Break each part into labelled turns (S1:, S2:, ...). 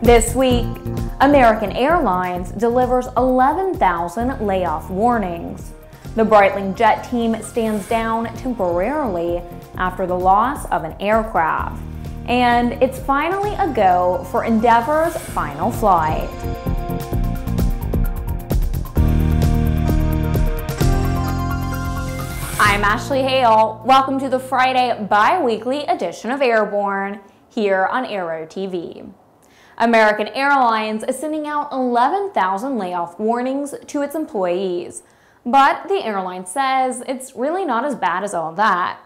S1: This week, American Airlines delivers 11,000 layoff warnings. The Breitling jet team stands down temporarily after the loss of an aircraft. And it's finally a go for Endeavour's final flight. I'm Ashley Hale. Welcome to the Friday bi-weekly edition of Airborne here on Aero-TV. American Airlines is sending out 11,000 layoff warnings to its employees, but the airline says it's really not as bad as all that.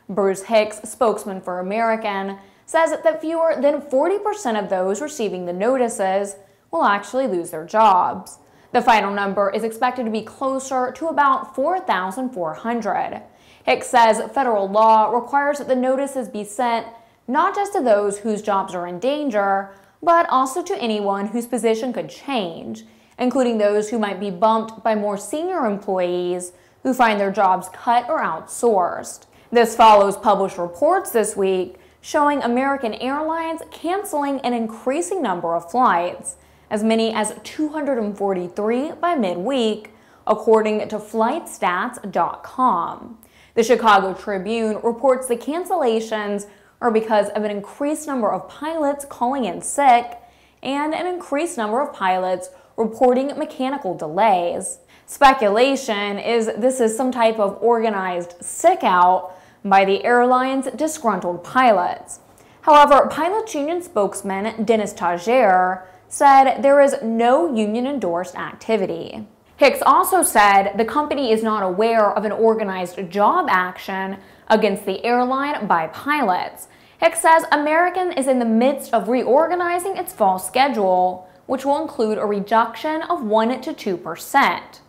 S1: Bruce Hicks, spokesman for American, says that fewer than 40% of those receiving the notices will actually lose their jobs. The final number is expected to be closer to about 4,400. Hicks says federal law requires that the notices be sent not just to those whose jobs are in danger, but also to anyone whose position could change, including those who might be bumped by more senior employees who find their jobs cut or outsourced. This follows published reports this week showing American Airlines canceling an increasing number of flights, as many as 243 by midweek, according to flightstats.com. The Chicago Tribune reports the cancellations are because of an increased number of pilots calling in sick and an increased number of pilots reporting mechanical delays. Speculation is this is some type of organized sick-out by the airline's disgruntled pilots. However, pilots union spokesman Dennis Tajer said there is no union-endorsed activity. Hicks also said the company is not aware of an organized job action against the airline by pilots. Hicks says American is in the midst of reorganizing its fall schedule, which will include a reduction of 1 to 2%.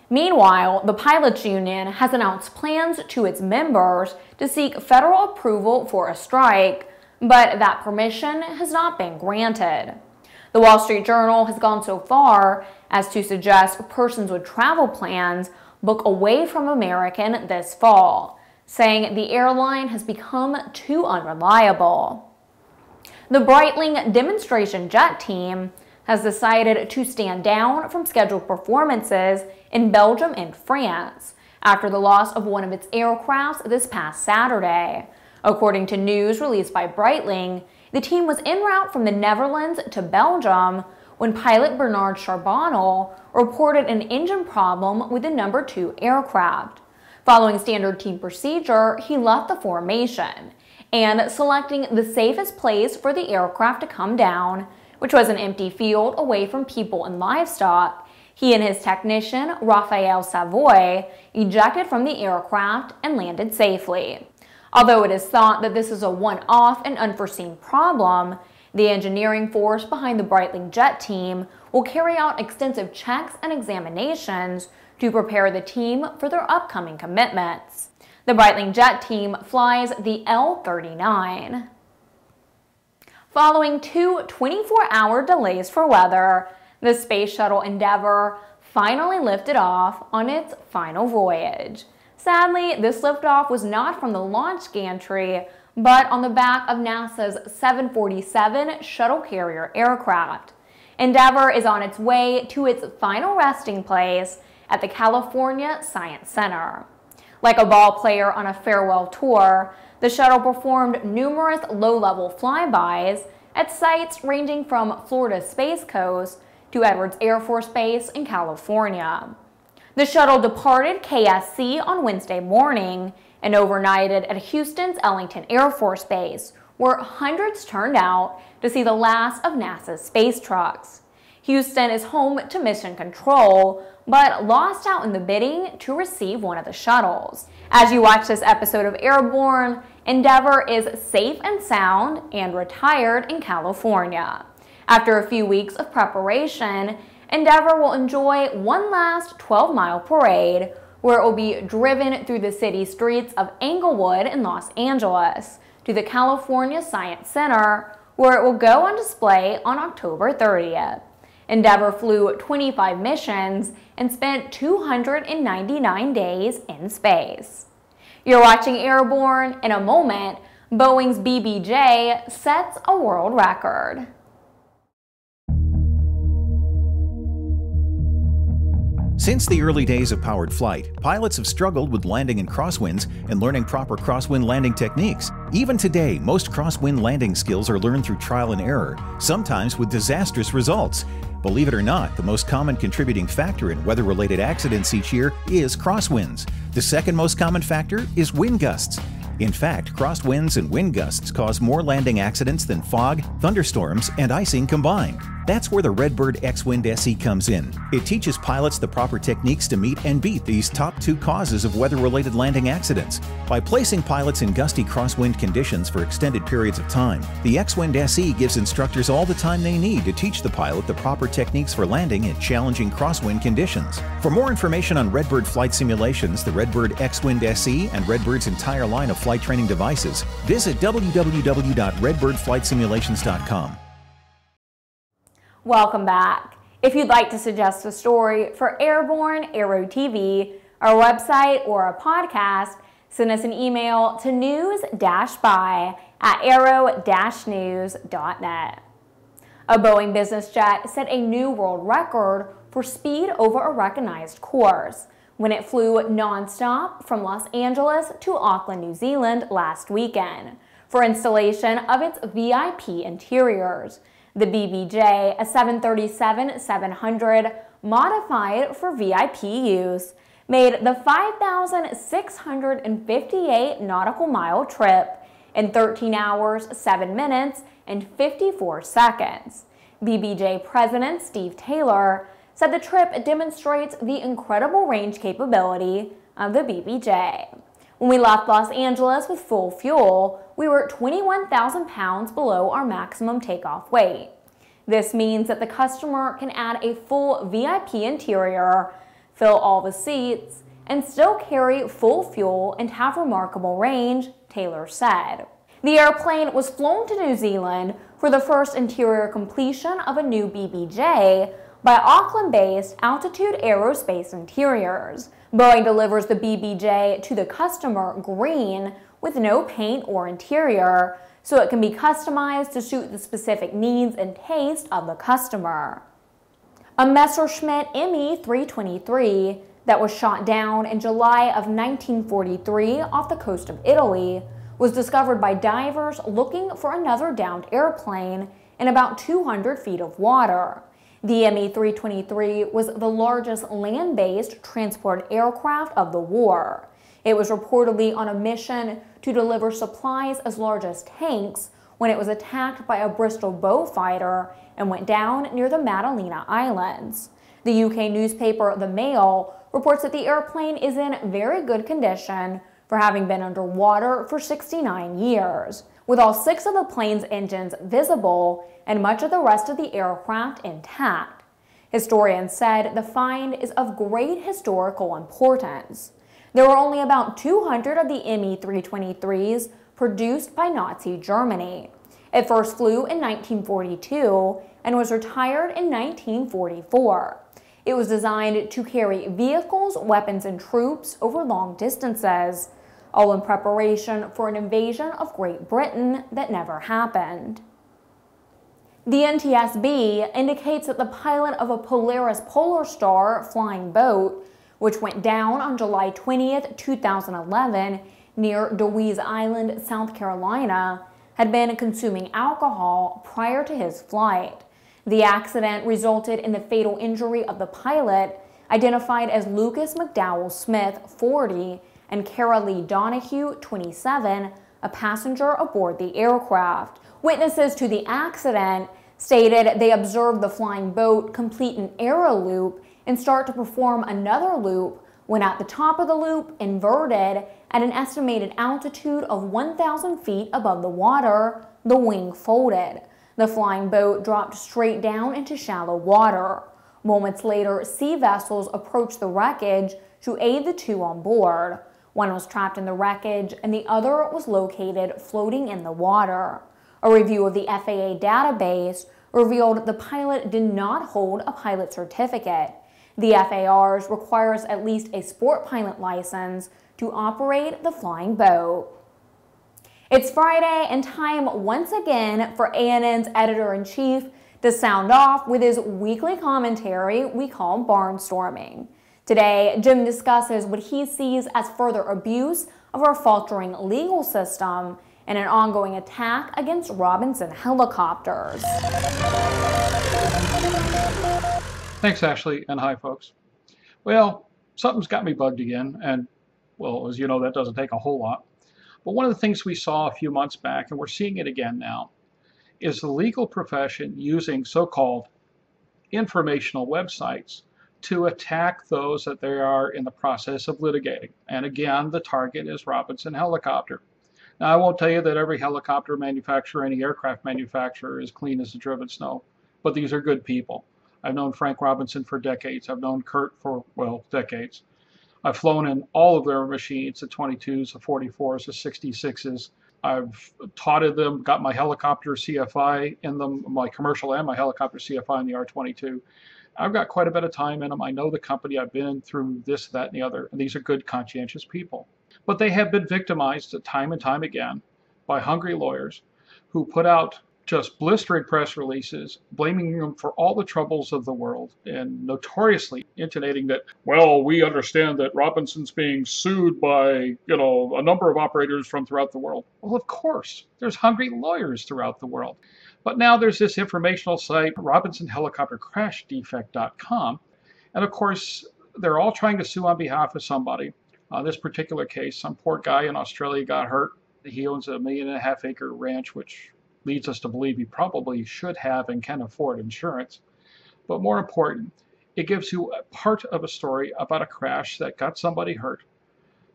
S1: Meanwhile, the pilots union has announced plans to its members to seek federal approval for a strike, but that permission has not been granted. The Wall Street Journal has gone so far as to suggest persons with travel plans book away from American this fall, saying the airline has become too unreliable. The Breitling demonstration jet team has decided to stand down from scheduled performances in Belgium and France after the loss of one of its aircrafts this past Saturday. According to news released by Breitling, the team was en route from the Netherlands to Belgium when pilot Bernard Charbonnel reported an engine problem with the number 2 aircraft. Following standard team procedure, he left the formation and, selecting the safest place for the aircraft to come down, which was an empty field away from people and livestock, he and his technician, Raphael Savoye, ejected from the aircraft and landed safely. Although it is thought that this is a one-off and unforeseen problem, the engineering force behind the Breitling jet team will carry out extensive checks and examinations to prepare the team for their upcoming commitments. The Breitling jet team flies the L-39. Following 2 24-hour delays for weather, the Space Shuttle Endeavour finally lifted off on its final voyage. Sadly, this liftoff was not from the launch gantry, but on the back of NASA's 747 Shuttle Carrier Aircraft. Endeavour is on its way to its final resting place at the California Science Center. Like a ball player on a farewell tour, the shuttle performed numerous low-level flybys at sites ranging from Florida's Space Coast to Edwards Air Force Base in California. The shuttle departed KSC on Wednesday morning and overnighted at Houston's Ellington Air Force Base, where hundreds turned out to see the last of NASA's space trucks. Houston is home to Mission Control, but lost out in the bidding to receive one of the shuttles. As you watch this episode of Airborne, Endeavour is safe and sound and retired in California. After a few weeks of preparation, Endeavour will enjoy one last 12-mile parade where it will be driven through the city streets of Englewood in Los Angeles to the California Science Center, where it will go on display on October 30th. Endeavour flew 25 missions and spent 299 days in space. You're watching Airborne. In a moment, Boeing's BBJ sets a world record.
S2: Since the early days of powered flight, pilots have struggled with landing in crosswinds and learning proper crosswind landing techniques. Even today, most crosswind landing skills are learned through trial and error, sometimes with disastrous results. Believe it or not, the most common contributing factor in weather-related accidents each year is crosswinds. The second most common factor is wind gusts. In fact, crosswinds and wind gusts cause more landing accidents than fog, thunderstorms, and icing combined. That's where the Redbird X-Wind SE comes in. It teaches pilots the proper techniques to meet and beat these top two causes of weather-related landing accidents. By placing pilots in gusty crosswind conditions for extended periods of time, the X-Wind SE gives instructors all the time they need to teach the pilot the proper techniques for landing in challenging crosswind conditions. For more information on Redbird flight simulations, the Redbird X-Wind SE, and Redbird's entire line of flight training devices, visit www.redbirdflightsimulations.com.
S1: Welcome back. If you'd like to suggest a story for Airborne, Aero-TV, our website, or a podcast, send us an email to news-by@aero-news.net. A Boeing business jet set a new world record for speed over a recognized course when it flew non-stop from Los Angeles to Auckland, New Zealand last weekend for installation of its VIP interiors. The BBJ, a 737-700 modified for VIP use, made the 5,658 nautical mile trip in 13 hours, 7 minutes, and 54 seconds. BBJ President Steve Taylor said the trip demonstrates the incredible range capability of the BBJ. When we left Los Angeles with full fuel, we were 21,000 pounds below our maximum takeoff weight. This means that the customer can add a full VIP interior, fill all the seats, and still carry full fuel and have remarkable range, Taylor said. The airplane was flown to New Zealand for the first interior completion of a new BBJ by Auckland-based Altitude Aerospace Interiors. Boeing delivers the BBJ to the customer green with no paint or interior, so it can be customized to suit the specific needs and taste of the customer. A Messerschmitt Me 323 that was shot down in July of 1943 off the coast of Italy was discovered by divers looking for another downed airplane in about 200 feet of water. The Me 323 was the largest land-based transport aircraft of the war. It was reportedly on a mission to deliver supplies as large as tanks when it was attacked by a Bristol bow fighter and went down near the Madalena Islands. The UK newspaper The Mail reports that the airplane is in very good condition for having been underwater for 69 years, with all 6 of the plane's engines visible and much of the rest of the aircraft intact. Historians said the find is of great historical importance. There were only about 200 of the Me 323s produced by Nazi Germany. It first flew in 1942 and was retired in 1944. It was designed to carry vehicles, weapons, and troops over long distances, all in preparation for an invasion of Great Britain that never happened. The NTSB indicates that the pilot of a Polaris Polar Star flying boat, which went down on July 20th, 2011, near Deweese Island, South Carolina, had been consuming alcohol prior to his flight. The accident resulted in the fatal injury of the pilot, identified as Lucas McDowell Smith, 40, and Kara Lee Donahue, 27, a passenger aboard the aircraft. Witnesses to the accident stated they observed the flying boat complete an aero loop and start to perform another loop when at the top of the loop, inverted at an estimated altitude of 1,000 feet above the water, the wing folded. The flying boat dropped straight down into shallow water. Moments later, sea vessels approached the wreckage to aid the 2 on board. One was trapped in the wreckage and the other was located floating in the water. A review of the FAA database revealed the pilot did not hold a pilot certificate. The FAR's requires at least a sport pilot license to operate the flying boat. It's Friday and time once again for ANN's editor-in-chief to sound off with his weekly commentary we call barnstorming. Today, Jim discusses what he sees as further abuse of our faltering legal system and an ongoing attack against Robinson helicopters.
S3: Thanks, Ashley, and hi, folks. Well, something's got me bugged again, and, well, as you know, that doesn't take a whole lot. But one of the things we saw a few months back, and we're seeing it again now, is the legal profession using so-called informational websites to attack those that they are in the process of litigating. And again, the target is Robinson Helicopter. Now, I won't tell you that every helicopter manufacturer, any aircraft manufacturer is clean as the driven snow, but these are good people. I've known Frank Robinson for decades. I've known Kurt for, well, decades. I've flown in all of their machines, the 22s, the 44s, the 66s. I've taught them, got my helicopter CFI in them, my commercial and my helicopter CFI in the R-22. I've got quite a bit of time in them. I know the company. I've been through this, that, and the other. And these are good, conscientious people. But they have been victimized time and time again by hungry lawyers who put out just blistering press releases blaming them for all the troubles of the world and notoriously intonating that, well, we understand that Robinson's being sued by, a number of operators from throughout the world. Well, of course, there's hungry lawyers throughout the world. But now there's this informational site, RobinsonHelicopterCrashDefect.com, and of course, they're all trying to sue on behalf of somebody. This particular case, some poor guy in Australia got hurt. He owns a 1.5 million acre ranch, which leads us to believe he probably should have and can afford insurance. But more important, it gives you a part of a story about a crash that got somebody hurt,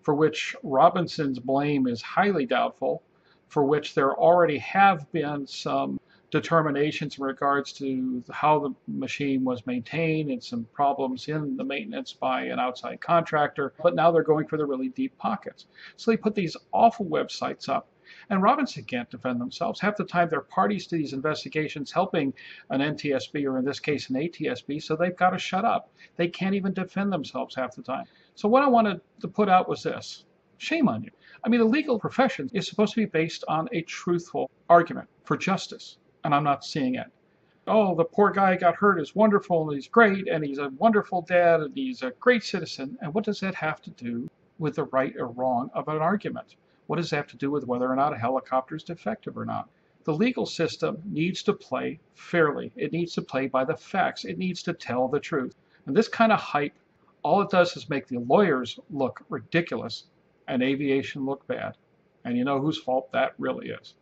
S3: for which Robinson's blame is highly doubtful, for which there already have been some determinations in regards to how the machine was maintained and some problems in the maintenance by an outside contractor, but now they're going for the really deep pockets. So they put these awful websites up, and Robinson can't defend themselves. Half the time they're parties to these investigations helping an NTSB, or in this case an ATSB, so they've got to shut up. They can't even defend themselves half the time. So what I wanted to put out was this. Shame on you. I mean, the legal profession is supposed to be based on a truthful argument for justice. And I'm not seeing it. Oh, the poor guy got hurt is wonderful, and he's great, and he's a wonderful dad, and he's a great citizen. And what does that have to do with the right or wrong of an argument? What does that have to do with whether or not a helicopter is defective or not? The legal system needs to play fairly. It needs to play by the facts. It needs to tell the truth. And this kind of hype, all it does is make the lawyers look ridiculous and aviation look bad. And you know whose fault that really is.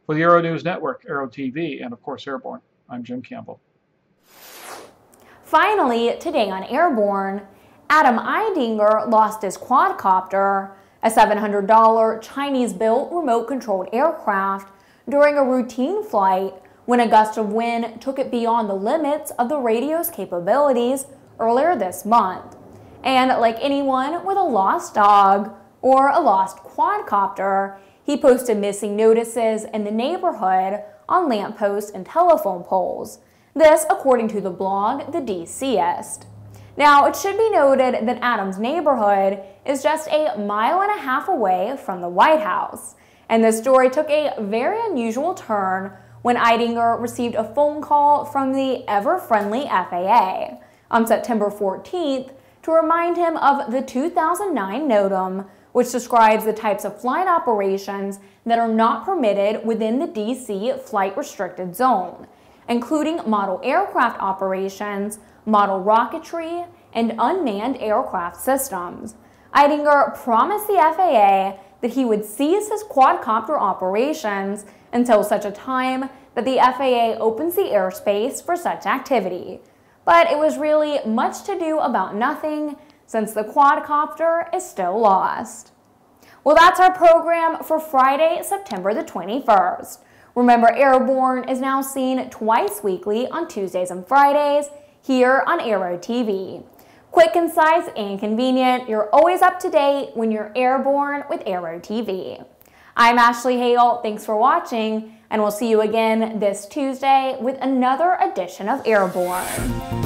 S3: For the Aero-News Network, Aero-TV, and of course Airborne, I'm Jim Campbell.
S1: Finally, today on Airborne, Adam Eidinger lost his quadcopter, a $700 Chinese-built remote-controlled aircraft, during a routine flight when a gust of wind took it beyond the limits of the radio's capabilities earlier this month. And like anyone with a lost dog or a lost quadcopter, he posted missing notices in the neighborhood on lampposts and telephone poles. This according to the blog The DCist. Now, it should be noted that Adam's neighborhood is just a 1.5 miles away from the White House. And this story took a very unusual turn when Eidinger received a phone call from the ever-friendly FAA on September 14th to remind him of the 2009 NOTAM, which describes the types of flight operations that are not permitted within the DC flight restricted zone, including model aircraft operations, model rocketry, and unmanned aircraft systems. Eidinger promised the FAA that he would cease his quadcopter operations until such a time that the FAA opens the airspace for such activity. But it was really much to do about nothing, since the quadcopter is still lost. Well, that's our program for Friday, September the 21st. Remember, Airborne is now seen twice weekly on Tuesdays and Fridays here on Aero-TV. Quick, concise, and convenient, you're always up to date when you're airborne with Aero-TV. I'm Ashley Hale, thanks for watching, and we'll see you again this Tuesday with another edition of Airborne.